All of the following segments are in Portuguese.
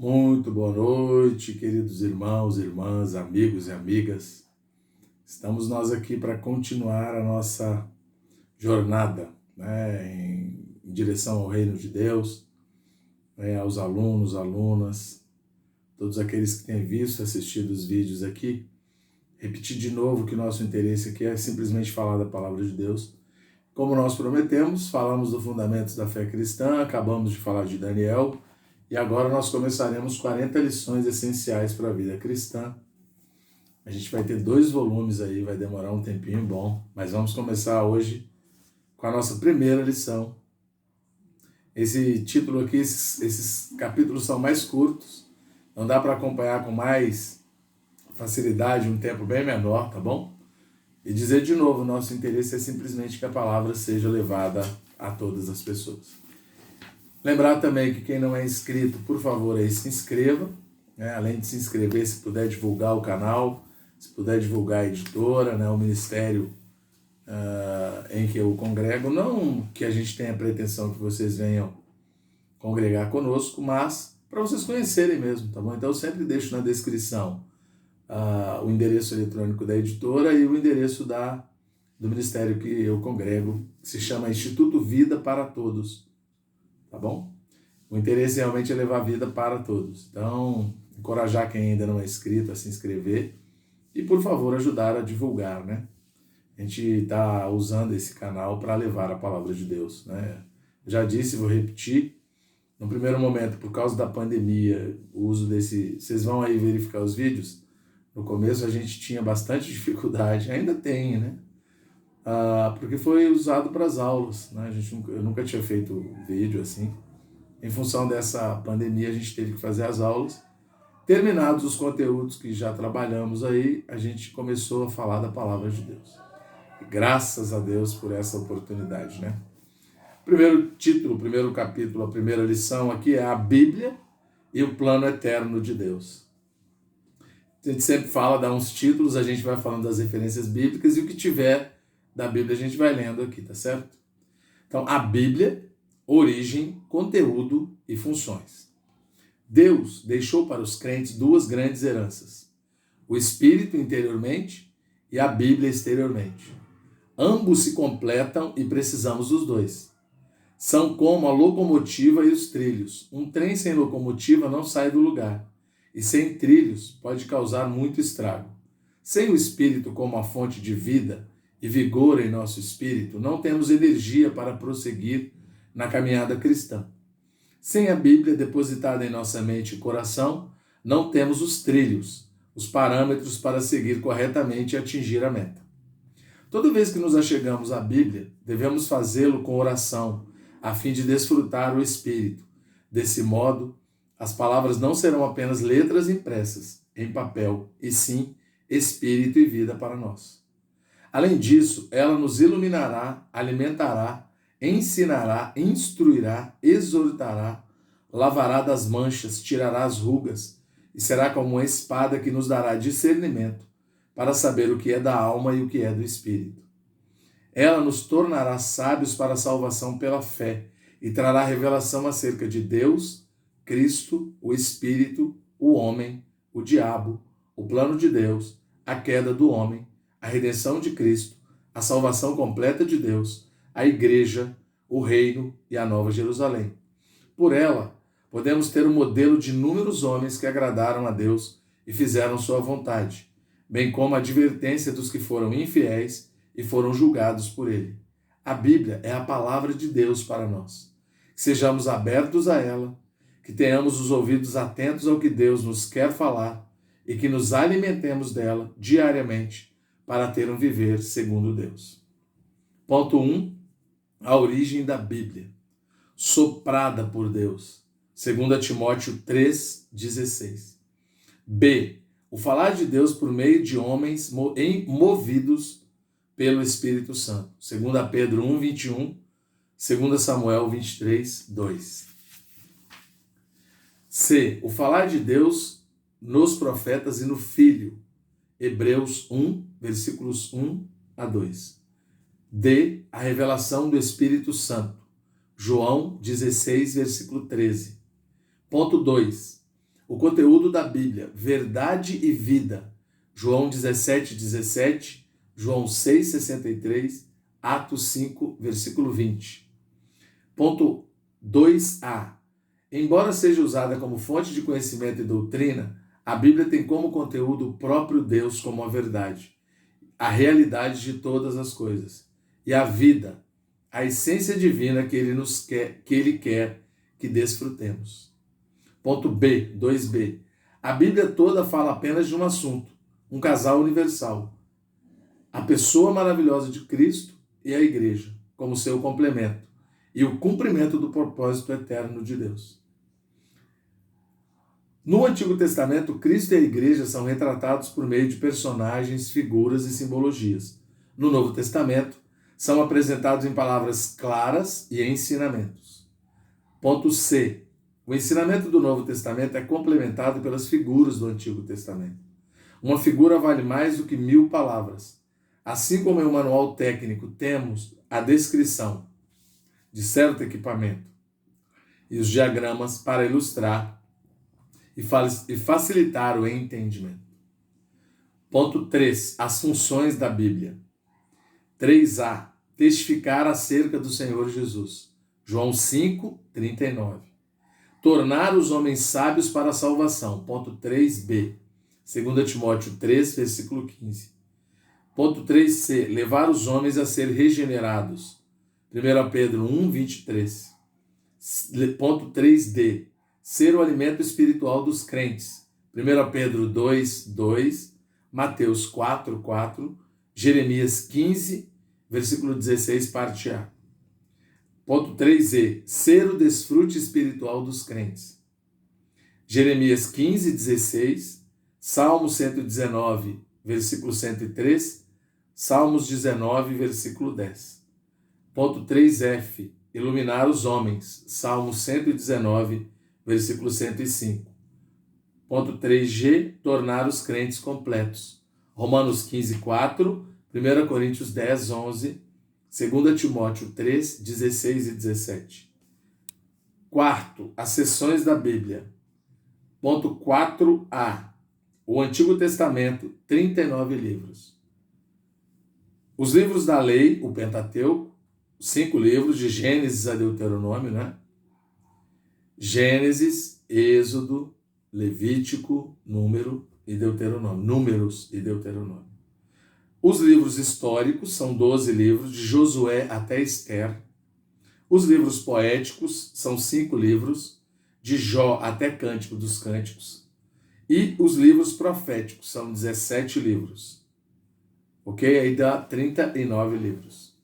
Muito boa noite, queridos irmãos, irmãs, amigos e amigas. Estamos nós aqui para continuar a nossa jornada, em direção ao reino de Deus, aos alunos, alunas, todos aqueles que têm visto, assistido os vídeos aqui. Repetir de novo que nosso interesse aqui é simplesmente falar da palavra de Deus. Como nós prometemos, falamos dos fundamentos da fé cristã, acabamos de falar de Daniel, e agora nós começaremos 40 lições essenciais para a vida cristã. A gente vai ter 2 volumes aí, vai demorar um tempinho bom, mas vamos começar hoje com a nossa primeira lição. Esse título aqui, esses capítulos são mais curtos, não dá para acompanhar com mais facilidade, um tempo bem menor, tá bom? E dizer de novo, nosso interesse é simplesmente que a palavra seja levada a todas as pessoas. Lembrar também que quem não é inscrito, por favor, aí se inscreva. Além de se inscrever, se puder divulgar o canal, se puder divulgar a editora, o ministério em que eu congrego. Não que a gente tenha pretensão que vocês venham congregar conosco, mas para vocês conhecerem mesmo, tá bom? Então eu sempre deixo na descrição o endereço eletrônico da editora e o endereço do ministério que eu congrego, que se chama Instituto Vida para Todos. Tá bom? O interesse realmente é levar a vida para todos. Então, encorajar quem ainda não é inscrito a se inscrever e, por favor, ajudar a divulgar, A gente está usando esse canal para levar a palavra de Deus, Já disse, vou repetir, no primeiro momento, por causa da pandemia, o uso desse... Vocês vão aí verificar os vídeos. No começo a gente tinha bastante dificuldade, ainda tem, porque foi usado para as aulas, Eu nunca tinha feito vídeo assim. Em função dessa pandemia, a gente teve que fazer as aulas. Terminados os conteúdos que já trabalhamos aí, a gente começou a falar da palavra de Deus. E graças a Deus por essa oportunidade, Primeiro título, primeiro capítulo, a primeira lição aqui é a Bíblia e o plano eterno de Deus. A gente sempre fala, dá uns títulos, a gente vai falando das referências bíblicas e o que tiver da Bíblia a gente vai lendo aqui, tá certo? Então, a Bíblia, origem, conteúdo e funções. Deus deixou para os crentes 2 grandes heranças: o Espírito interiormente e a Bíblia exteriormente. Ambos se completam e precisamos dos 2. São como a locomotiva e os trilhos. Um trem sem locomotiva não sai do lugar, e sem trilhos pode causar muito estrago. Sem o Espírito como a fonte de vida e vigor em nosso espírito, não temos energia para prosseguir na caminhada cristã. Sem a Bíblia depositada em nossa mente e coração, não temos os trilhos, os parâmetros para seguir corretamente e atingir a meta. Toda vez que nos achegamos à Bíblia, devemos fazê-lo com oração, a fim de desfrutar o Espírito. Desse modo, as palavras não serão apenas letras impressas em papel, e sim Espírito e vida para nós. Além disso, ela nos iluminará, alimentará, ensinará, instruirá, exortará, lavará das manchas, tirará as rugas, e será como uma espada que nos dará discernimento para saber o que é da alma e o que é do espírito. Ela nos tornará sábios para a salvação pela fé e trará revelação acerca de Deus, Cristo, o Espírito, o homem, o diabo, o plano de Deus, a queda do homem, a redenção de Cristo, a salvação completa de Deus, a igreja, o reino e a nova Jerusalém. Por ela, podemos ter um modelo de inúmeros homens que agradaram a Deus e fizeram sua vontade, bem como a advertência dos que foram infiéis e foram julgados por ele. A Bíblia é a palavra de Deus para nós. Que sejamos abertos a ela, que tenhamos os ouvidos atentos ao que Deus nos quer falar e que nos alimentemos dela diariamente para ter um viver segundo Deus. Ponto 1. A origem da Bíblia. Soprada por Deus. 2 Timóteo 3,16. B. O falar de Deus por meio de homens movidos pelo Espírito Santo. 2 Pedro 1,21. 2 Samuel 23, 2. C. O falar de Deus nos profetas e no Filho. Hebreus 1, versículos 1 a 2. D. A revelação do Espírito Santo. João 16, versículo 13. Ponto 2. o conteúdo da Bíblia, verdade e vida. João 17:17, João 6:63, Atos 5, versículo 20. Ponto 2a. Embora seja usada como fonte de conhecimento e doutrina, a Bíblia tem como conteúdo o próprio Deus como a verdade, a realidade de todas as coisas, e a vida, a essência divina que Ele quer que desfrutemos. Ponto B, 2b. A Bíblia toda fala apenas de um assunto, um casal universal, a pessoa maravilhosa de Cristo e a igreja, como seu complemento, e o cumprimento do propósito eterno de Deus. No Antigo Testamento, Cristo e a igreja são retratados por meio de personagens, figuras e simbologias. No Novo Testamento, são apresentados em palavras claras e ensinamentos. Ponto C. O ensinamento do Novo Testamento é complementado pelas figuras do Antigo Testamento. Uma figura vale mais do que 1000 palavras. Assim como em um manual técnico temos a descrição de certo equipamento e os diagramas para ilustrar e facilitar o entendimento. Ponto 3. As funções da Bíblia. 3a. Testificar acerca do Senhor Jesus. João 5, 39. Tornar os homens sábios para a salvação. Ponto 3b. 2 Timóteo 3, versículo 15. Ponto 3c. Levar os homens a ser regenerados. 1 Pedro 1, 23. Ponto 3d. Ser o alimento espiritual dos crentes. 1 Pedro 2, 2. Mateus 4, 4. Jeremias 15, versículo 16, parte A. Ponto 3e. Ser o desfrute espiritual dos crentes. Jeremias 15, 16. Salmo 119, versículo 103. Salmos 19, versículo 10. Ponto 3f. Iluminar os homens. Salmo 119, versículo 105. Ponto 3g. Tornar os crentes completos. Romanos 15, 4. 1 Coríntios 10, 11. 2 Timóteo 3, 16 e 17. Quarto, as seções da Bíblia. Ponto 4a. O Antigo Testamento, 39 livros. Os livros da lei, o Pentateuco, 5 livros, de Gênesis a Deuteronômio, né? Gênesis, Êxodo, Levítico, Números e Deuteronômio. Os livros históricos são 12 livros, de Josué até Esther. Os livros poéticos são 5 livros, de Jó até Cântico dos Cânticos. E os livros proféticos são 17 livros. Ok? Aí dá 39 livros.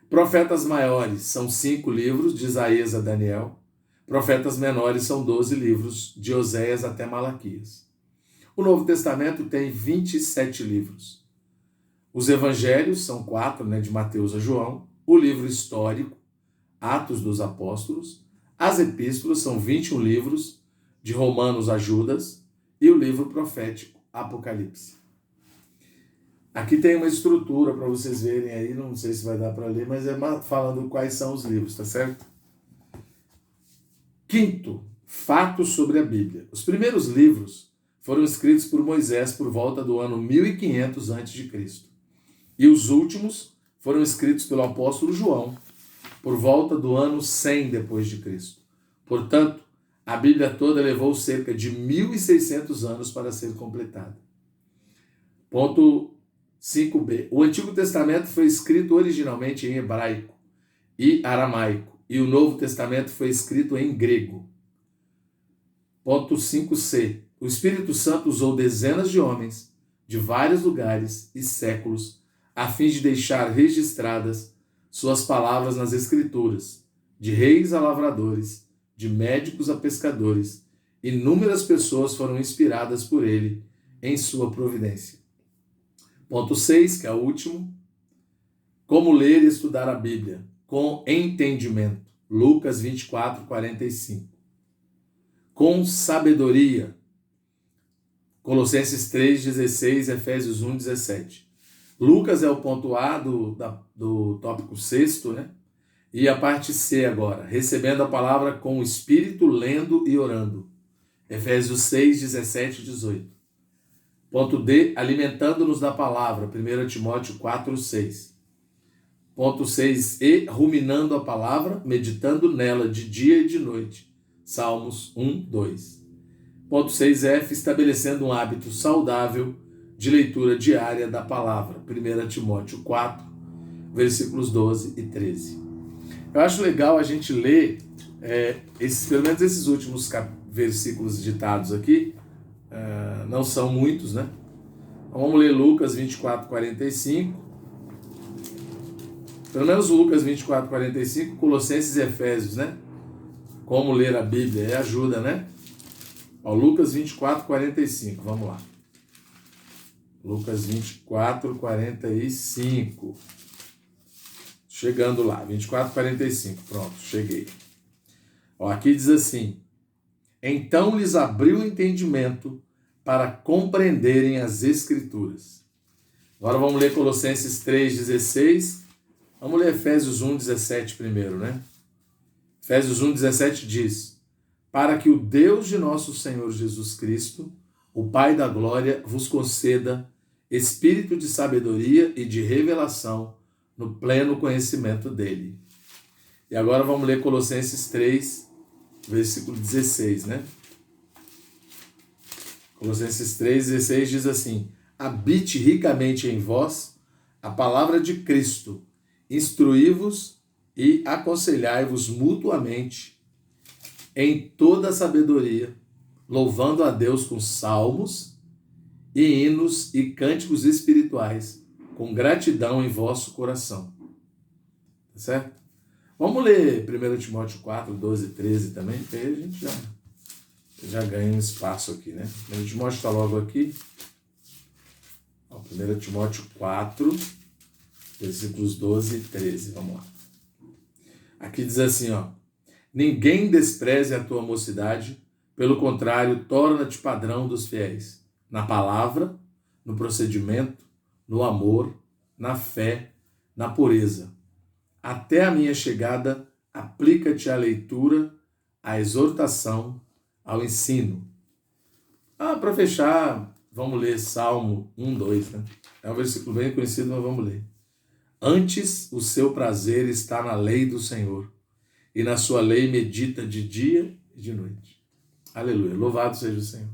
Profetas maiores são 5 livros, de Isaías a Daniel. Profetas menores são 12 livros, de Oséias até Malaquias. O Novo Testamento tem 27 livros. Os evangelhos são 4, de Mateus a João. O livro histórico, Atos dos Apóstolos. As epístolas são 21 livros, de Romanos a Judas. E o livro profético, Apocalipse. Aqui tem uma estrutura para vocês verem aí, não sei se vai dar para ler, mas é falando quais são os livros, tá certo? Quinto, fatos sobre a Bíblia. Os primeiros livros foram escritos por Moisés por volta do ano 1500 a.C. E os últimos foram escritos pelo apóstolo João por volta do ano 100 depois de Cristo. Portanto, a Bíblia toda levou cerca de 1600 anos para ser completada. Ponto 5b. O Antigo Testamento foi escrito originalmente em hebraico e aramaico, e o Novo Testamento foi escrito em grego. Ponto 5c. O Espírito Santo usou dezenas de homens de vários lugares e séculos a fim de deixar registradas suas palavras nas Escrituras, de reis a lavradores, de médicos a pescadores. Inúmeras pessoas foram inspiradas por ele em sua providência. Ponto 6, que é o último. Como ler e estudar a Bíblia com entendimento. Lucas 24, 45. Com sabedoria. Colossenses 3, 16, Efésios 1, 17. Lucas é o ponto A do tópico 6º, E a parte C agora. Recebendo a palavra com o Espírito, lendo e orando. Efésios 6, 17 e 18. Ponto D, alimentando-nos da palavra, 1 Timóteo 4, 6. Ponto 6E, ruminando a palavra, meditando nela de dia e de noite, Salmos 1, 2. Ponto 6F, estabelecendo um hábito saudável de leitura diária da palavra, 1 Timóteo 4, versículos 12 e 13. Eu acho legal a gente ler pelo menos esses últimos versículos ditados aqui, não são muitos, né? Então, vamos ler Lucas 24, 45. Pelo menos Lucas 24, 45, Colossenses e Efésios, né? Como ler a Bíblia, ajuda, né? Ó, Lucas 24, 45, vamos lá. Lucas 24, 45. Chegando lá, 24, 45, pronto, cheguei. Ó, aqui diz assim: então lhes abriu o entendimento para compreenderem as Escrituras. Agora vamos ler Colossenses 3,16. Vamos ler Efésios 1,17 primeiro, né? Efésios 1,17 diz: para que o Deus de nosso Senhor Jesus Cristo, o Pai da glória, vos conceda espírito de sabedoria e de revelação no pleno conhecimento dele. E agora vamos ler Colossenses 3, versículo 16, né? Colossenses 3, 16 diz assim: habite ricamente em vós a palavra de Cristo, instruí-vos e aconselhai-vos mutuamente em toda a sabedoria, louvando a Deus com salmos e hinos e cânticos espirituais, com gratidão em vosso coração. Tá certo? Vamos ler 1 Timóteo 4, 12 e 13 também, porque aí a gente já ganha um espaço aqui, né? 1 Timóteo está logo aqui. 1 Timóteo 4, versículos 12 e 13, vamos lá. Aqui diz assim, ó: ninguém despreze a tua mocidade, pelo contrário, torna-te padrão dos fiéis, na palavra, no procedimento, no amor, na fé, na pureza. Até a minha chegada, aplica-te à leitura, à exortação, ao ensino. Para fechar, vamos ler Salmo 1, 2, né? É um versículo bem conhecido, mas vamos ler. Antes o seu prazer está na lei do Senhor, e na sua lei medita de dia e de noite. Aleluia, louvado seja o Senhor.